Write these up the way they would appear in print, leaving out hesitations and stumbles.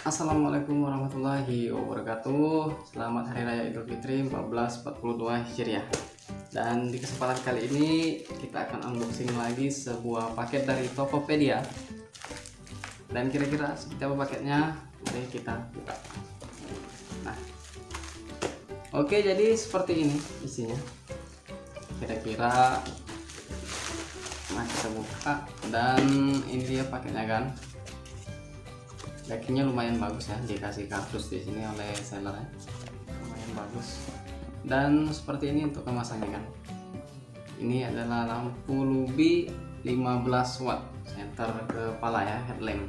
Assalamualaikum warahmatullahi wabarakatuh. Selamat Hari Raya Idul Fitri 1442 Hijriah. Dan di kesempatan kali ini kita akan unboxing lagi sebuah paket dari Tokopedia. Dan kira-kira seperti apa paketnya? Mari kita buka. Nah, oke, jadi seperti ini isinya. Kira-kira mari kita buka. Dan ini dia paketnya kan. Packingnya lumayan bagus ya, dikasih kardus di sini oleh sellernya, lumayan bagus. Dan seperti ini untuk kemasannya kan. Ini adalah lampu Lubi 15 watt center kepala ya, headlamp.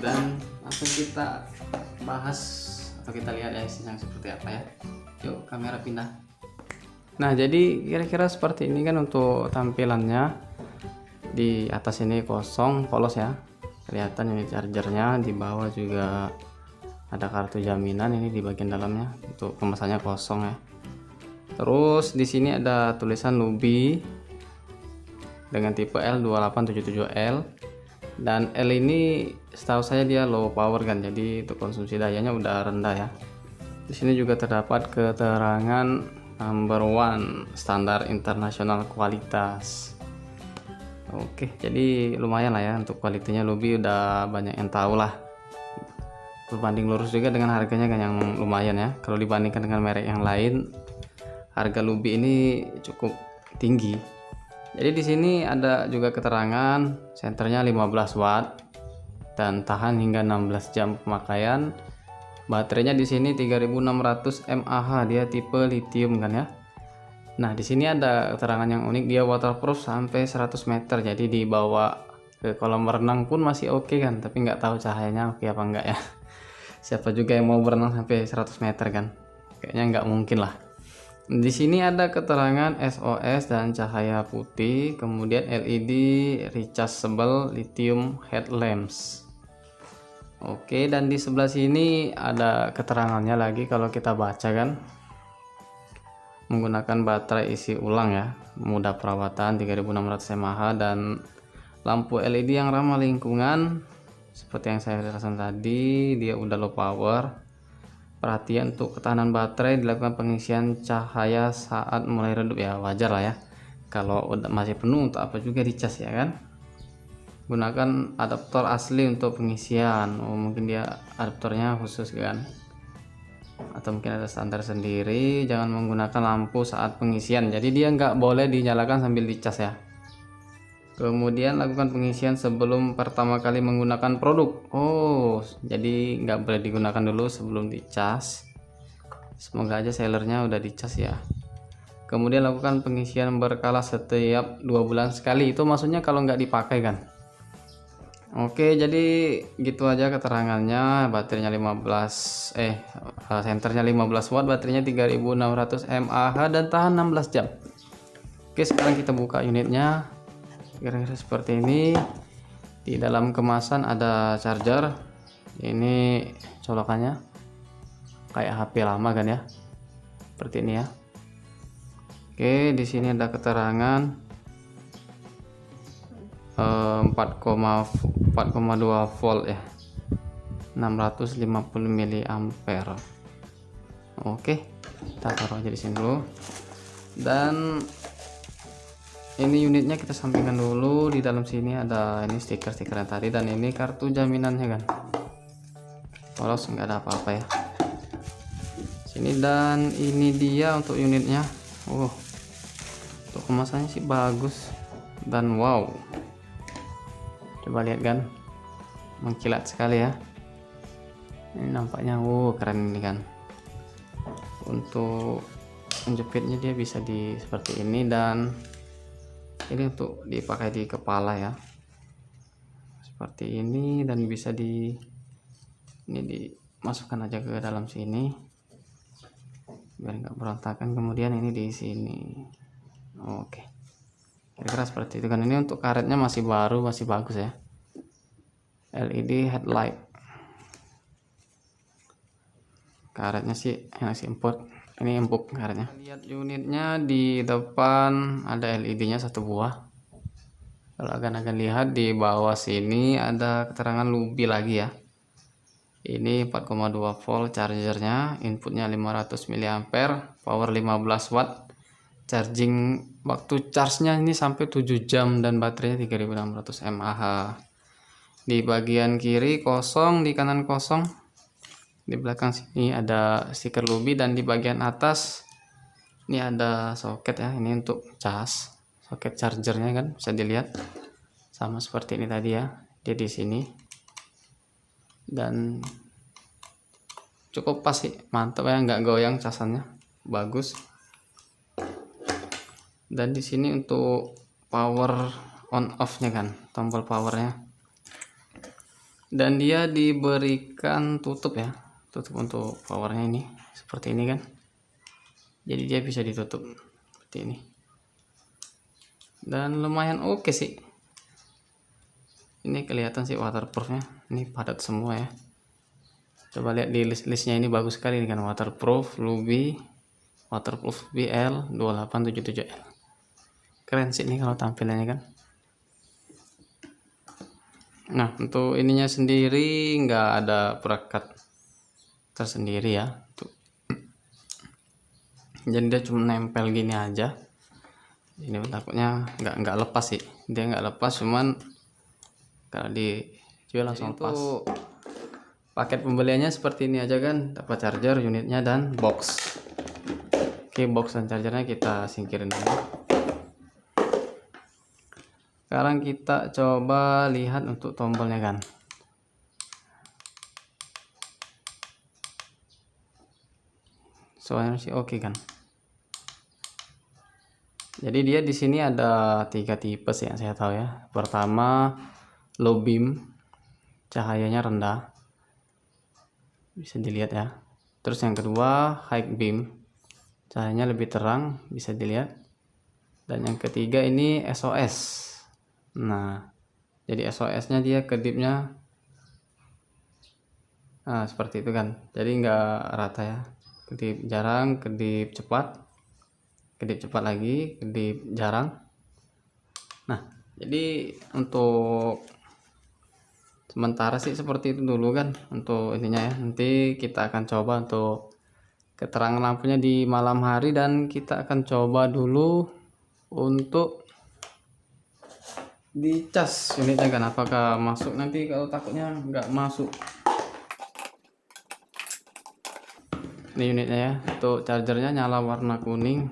Dan langsung kita bahas atau kita lihat ya isinya seperti apa ya. Yuk kamera pindah. Nah, jadi kira-kira seperti ini kan untuk tampilannya. Di atas ini kosong, polos ya. Kelihatan ini chargernya, di bawah juga ada kartu jaminan ini di bagian dalamnya. Untuk kemasannya kosong ya. Terus di sini ada tulisan Lubi dengan tipe L2877L, dan L ini setahu saya dia low power kan, jadi untuk konsumsi dayanya udah rendah ya. Di sini juga terdapat keterangan number one standar internasional kualitas. Oke, jadi lumayan lah ya untuk kualitinya. Lubi udah banyak yang tahu lah. Berbanding lurus juga dengan harganya kan yang lumayan ya. Kalau dibandingkan dengan merek yang lain, harga Lubi ini cukup tinggi. Jadi di sini ada juga keterangan senternya 15 watt dan tahan hingga 16 jam pemakaian. Baterainya di sini 3600 mAh, dia tipe lithium kan ya. Nah, di sini ada keterangan yang unik, dia waterproof sampai 100 meter. Jadi dibawa ke kolam renang pun masih oke kan, tapi nggak tahu cahayanya oke apa enggak ya. Siapa juga yang mau berenang sampai 100 meter kan? Kayaknya nggak mungkin lah. Di sini ada keterangan SOS dan cahaya putih, kemudian LED rechargeable lithium headlamps. Oke, dan di sebelah sini ada keterangannya lagi kalau kita baca kan. Menggunakan baterai isi ulang ya, mudah perawatan 3600 mAh, dan lampu LED yang ramah lingkungan. Seperti yang saya jelaskan tadi, dia udah low power. Perhatian untuk ketahanan baterai, dilakukan pengisian cahaya saat mulai redup ya, wajar lah ya. Kalau udah masih penuh untuk apa juga dicas ya kan. Gunakan adaptor asli untuk pengisian. Oh, mungkin dia adaptornya khusus kan, atau mungkin ada standar sendiri. Jangan menggunakan lampu saat pengisian, jadi dia nggak boleh dinyalakan sambil dicas ya. Kemudian lakukan pengisian sebelum pertama kali menggunakan produk. Oh, jadi nggak boleh digunakan dulu sebelum dicas. Semoga aja sellernya udah dicas ya. Kemudian lakukan pengisian berkala setiap 2 bulan sekali. Itu maksudnya kalau nggak dipakai kan. Oke, jadi gitu aja keterangannya. Baterainya senternya 15 watt, baterainya 3600 mAh dan tahan 16 jam. Oke, sekarang kita buka unitnya. Kira-kira seperti ini. Di dalam kemasan ada charger. Ini colokannya kayak HP lama kan ya. Seperti ini ya. Oke, di sini ada keterangan 4,2 volt ya, 650 mAh. Oke, kita taruh aja di sini dulu. Dan ini unitnya kita sampingkan dulu. Di dalam sini ada ini stiker-stiker yang tadi, dan ini kartu jaminannya kan. Polos, nggak ada apa-apa ya sini. Dan ini dia untuk unitnya. Untuk kemasannya sih bagus, dan wow, coba lihat kan, mengkilat sekali ya. Ini nampaknya keren ini kan. Untuk menjepitnya dia bisa di seperti ini, dan ini untuk dipakai di kepala ya, seperti ini. Dan bisa ini dimasukkan aja ke dalam sini biar nggak berantakan. Kemudian ini di sini. Oke, kira-kira seperti itu kan. Ini untuk karetnya masih baru, masih bagus ya. LED headlight, karetnya sih masih import, ini empuk karetnya. Lihat unitnya, di depan ada LED nya satu buah. Kalau akan lihat di bawah sini ada keterangan Lubi lagi ya. Ini 4,2 volt chargernya, inputnya 500 mAh, power 15 watt. Charging waktu charge-nya ini sampai 7 jam dan baterainya 3600 mAh. Di bagian kiri kosong, di kanan kosong. Di belakang sini ada stiker Luby, dan di bagian atas ini ada soket ya. Ini untuk cas, soket chargernya kan bisa dilihat. Sama seperti ini tadi ya. Dia di sini. Dan cukup pas sih, mantap ya, nggak goyang casannya, bagus. Dan di sini untuk power on off-nya kan, tombol powernya. Dan dia diberikan tutup ya, tutup untuk powernya ini, seperti ini kan. Jadi dia bisa ditutup seperti ini. Dan lumayan oke sih. Ini kelihatan sih waterproofnya, ini padat semua ya. Coba lihat di list-listnya, ini bagus sekali ini kan, waterproof Luby, waterproof BL 2877L. Keren sih ini kalau tampilannya kan. Nah, untuk ininya sendiri nggak ada perekat tersendiri ya. Tuh. Jadi dia cuma nempel gini aja. Ini takutnya nggak lepas sih. Dia nggak lepas, cuman kalau dijual langsung pas. Paket pembeliannya seperti ini aja kan, dapat charger, unitnya, dan box. Oke, box dan chargernya kita singkirin dulu. Sekarang kita coba lihat untuk tombolnya kan. Soalnya sih oke kan. Jadi dia di sini ada 3 tipe sih yang saya tahu ya. Pertama, low beam, cahayanya rendah. Bisa dilihat ya. Terus yang kedua, high beam, cahayanya lebih terang, bisa dilihat. Dan yang ketiga ini SOS. Nah, jadi SOS-nya dia kedipnya seperti itu kan. Jadi nggak rata ya. Kedip jarang, kedip cepat lagi, kedip jarang. Nah, jadi untuk sementara sih seperti itu dulu kan untuk ininya ya. Nanti kita akan coba untuk keterangan lampunya di malam hari, dan kita akan coba dulu untuk dicas unitnya kan, apakah masuk. Nanti kalau takutnya nggak masuk. Ini unitnya ya, untuk chargernya nyala warna kuning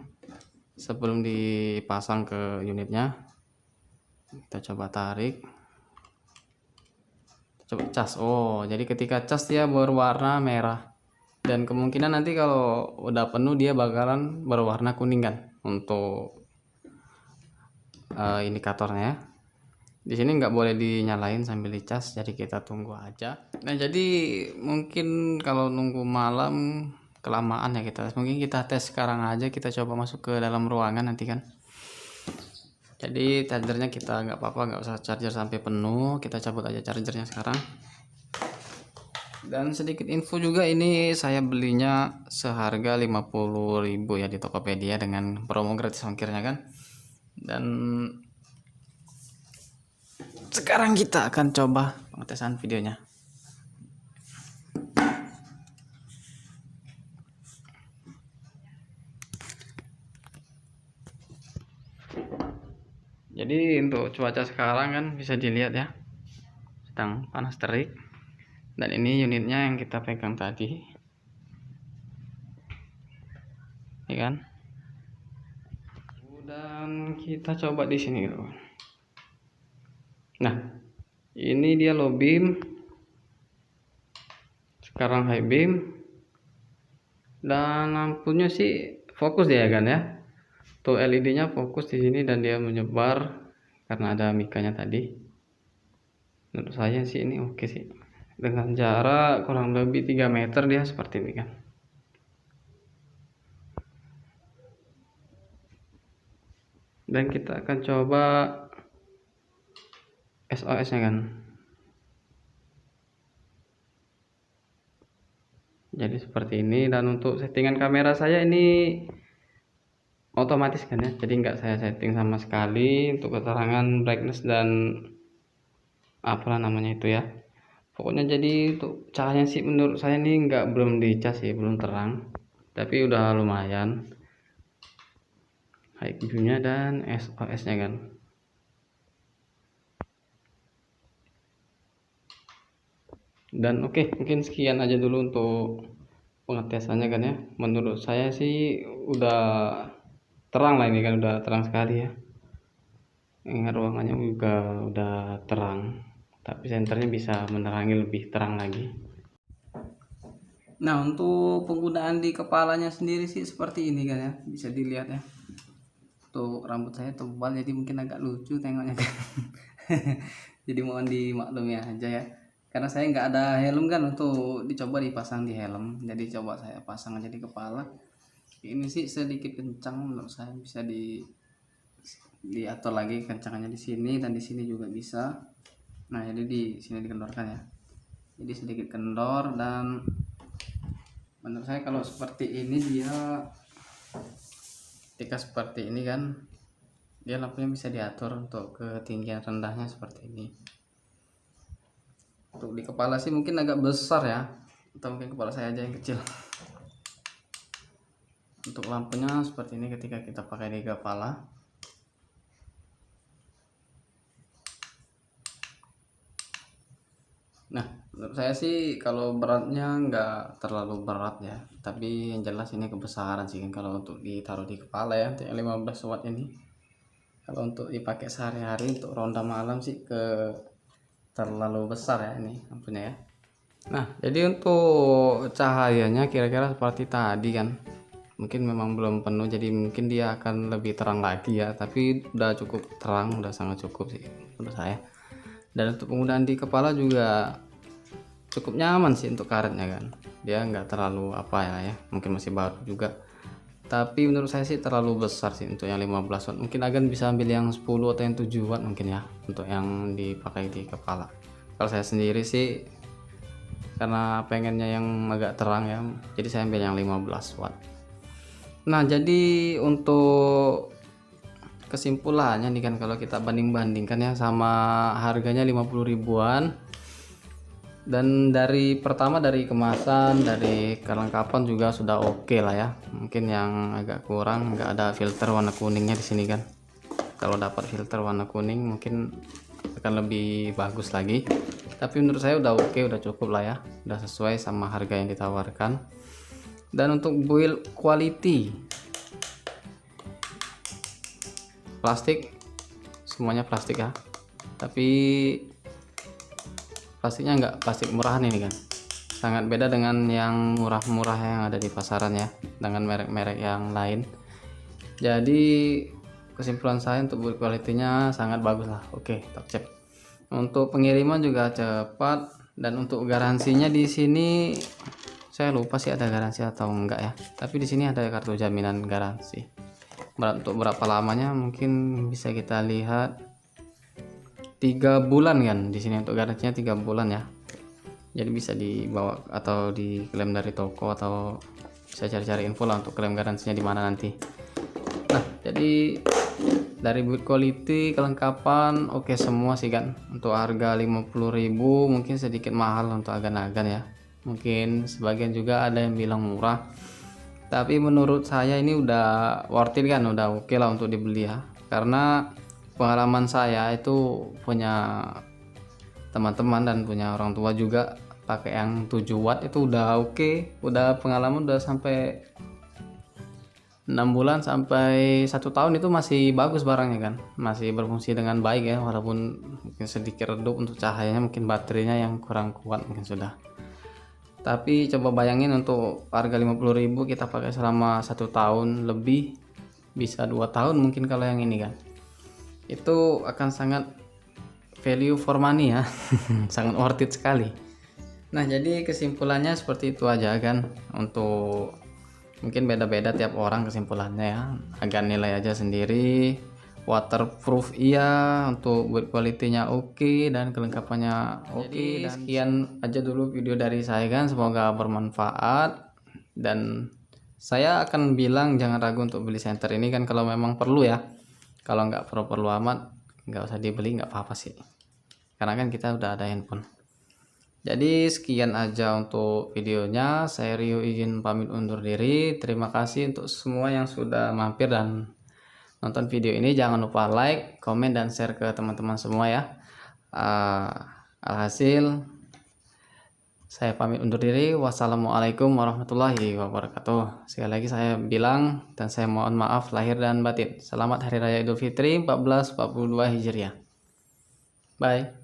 sebelum dipasang ke unitnya. Kita coba tarik, coba cas. Oh, jadi ketika cas dia berwarna merah, dan kemungkinan nanti kalau udah penuh dia bakalan berwarna kuning kan untuk indikatornya ya. Di sini nggak boleh dinyalain sambil dicas, jadi kita tunggu aja. Nah, jadi mungkin kalau nunggu malam kelamaan ya, mungkin kita tes sekarang aja. Kita coba masuk ke dalam ruangan nanti kan. Jadi chargernya kita nggak apa-apa, nggak usah charger sampai penuh, kita cabut aja chargernya sekarang. Dan sedikit info juga, ini saya belinya seharga 50.000 ya di Tokopedia dengan promo gratis ongkirnya kan. Dan sekarang kita akan coba pengetesan videonya. Jadi untuk cuaca sekarang kan bisa dilihat ya, sedang panas terik. Dan ini unitnya yang kita pegang tadi, ya kan. Dan kita coba di sini gitu. Nah, ini dia low beam, sekarang high beam, dan lampunya sih fokus dia kan ya. Tuh LED-nya fokus di sini dan dia menyebar karena ada mikanya tadi. Menurut saya sih ini oke sih. Dengan jarak kurang lebih 3 meter dia seperti ini kan. Dan kita akan coba SOS-nya kan. Jadi seperti ini. Dan untuk settingan kamera saya ini otomatis kan ya, jadi nggak saya setting sama sekali untuk keterangan brightness dan apalah namanya itu ya, Pokoknya jadi untuk cahaya sih menurut saya ini belum dicas sih, belum terang, tapi udah lumayan high view-nya dan SOS-nya kan. Dan oke, mungkin sekian aja dulu untuk pengetesannya kan ya. Menurut saya sih udah terang lah, ini kan udah terang sekali ya. Ruangannya juga udah terang, tapi senternya bisa menerangi lebih terang lagi. Nah, untuk penggunaan di kepalanya sendiri sih seperti ini kan ya, bisa dilihat ya. Untuk rambut saya tebal jadi mungkin agak lucu tengoknya kan. Jadi mohon dimaklumi aja ya, karena saya nggak ada helm kan untuk dicoba dipasang di helm, jadi coba saya pasang aja di kepala. Ini sih sedikit kencang menurut saya, bisa diatur lagi kencangannya di sini dan di sini juga bisa. Nah, jadi di sini dikendorkan ya, jadi sedikit kendor. Dan menurut saya kalau seperti ini, dia ketika seperti ini kan, dia lampunya bisa diatur untuk ketinggian rendahnya seperti ini. Untuk di kepala sih mungkin agak besar ya, atau mungkin kepala saya aja yang kecil. Untuk lampunya seperti ini ketika kita pakai di kepala. Nah, menurut saya sih kalau beratnya nggak terlalu berat ya, tapi yang jelas ini kebesaran sih kan kalau untuk ditaruh di kepala ya, untuk yang 15 watt ini. Kalau untuk dipakai sehari-hari untuk ronda malam sih terlalu besar ya ini lampunya ya. Nah, jadi untuk cahayanya kira-kira seperti tadi kan, mungkin memang belum penuh, jadi mungkin dia akan lebih terang lagi ya, tapi udah cukup terang, udah sangat cukup sih menurut saya. Dan untuk penggunaan di kepala juga cukup nyaman sih untuk karetnya kan, dia nggak terlalu apa ya, mungkin masih baru juga, tapi menurut saya sih terlalu besar sih untuk yang 15 watt. Mungkin akan bisa ambil yang 10 atau yang 7 watt mungkin ya untuk yang dipakai di kepala. Kalau saya sendiri sih karena pengennya yang agak terang ya, jadi saya ambil yang 15 watt. Nah, jadi untuk kesimpulannya nih kan, kalau kita banding-bandingkan ya sama harganya 50 ribuan, dan dari kemasan, dari kelengkapan juga sudah oke lah ya. Mungkin yang agak kurang nggak ada filter warna kuningnya di sini kan. Kalau dapat filter warna kuning mungkin akan lebih bagus lagi, tapi menurut saya udah oke, udah cukup lah ya, udah sesuai sama harga yang ditawarkan. Dan untuk build quality, plastik, semuanya plastik ya, tapi plastiknya nggak plastik murahan ini kan, sangat beda dengan yang murah-murah yang ada di pasaran ya, dengan merek-merek yang lain. Jadi kesimpulan saya untuk build quality-nya sangat bagus lah, oke, top cep. Untuk pengiriman juga cepat, dan untuk garansinya di sini saya lupa sih ada garansi atau enggak ya, tapi di sini ada kartu jaminan garansi. Untuk berapa lamanya mungkin bisa kita lihat 3 bulan kan di sini, untuk garansinya 3 bulan ya. Jadi bisa dibawa atau diklaim dari toko, atau bisa cari-cari info lah untuk klaim garansinya di mana nanti. Nah, jadi dari build quality, kelengkapan oke semua sih kan. Untuk harga 50.000 mungkin sedikit mahal untuk agan-agan ya. Mungkin sebagian juga ada yang bilang murah, tapi menurut saya ini udah worth it kan, udah oke lah untuk dibeli ya. Karena pengalaman saya itu punya teman-teman dan punya orang tua juga pakai yang 7 watt itu udah oke, udah pengalaman, udah sampai 6 bulan sampai 1 tahun itu masih bagus barangnya kan, masih berfungsi dengan baik ya, walaupun mungkin sedikit redup untuk cahayanya, mungkin baterainya yang kurang kuat mungkin sudah. Tapi coba bayangin untuk harga 50.000 kita pakai selama 1 tahun lebih, bisa 2 tahun mungkin kalau yang ini kan, itu akan sangat value for money ya. Sangat worth it sekali. Nah, jadi kesimpulannya seperti itu aja kan. Untuk mungkin beda-beda tiap orang kesimpulannya ya, agak nilai aja sendiri. Waterproof iya, untuk build quality-nya oke, dan kelengkapannya oke. Dan sekian aja dulu video dari saya kan, semoga bermanfaat. Dan saya akan bilang jangan ragu untuk beli senter ini kan kalau memang perlu ya. Kalau nggak perlu amat nggak usah dibeli, nggak apa-apa sih, karena kan kita udah ada handphone. Jadi sekian aja untuk videonya. Saya Rio izin pamit undur diri. Terima kasih untuk semua yang sudah mampir dan nonton video ini. Jangan lupa like, komen, dan share ke teman-teman semua ya. Alhasil saya pamit undur diri. Wassalamualaikum warahmatullahi wabarakatuh. Sekali lagi saya bilang dan saya mohon maaf lahir dan batin. Selamat Hari Raya Idul Fitri 1442 Hijriah. Bye.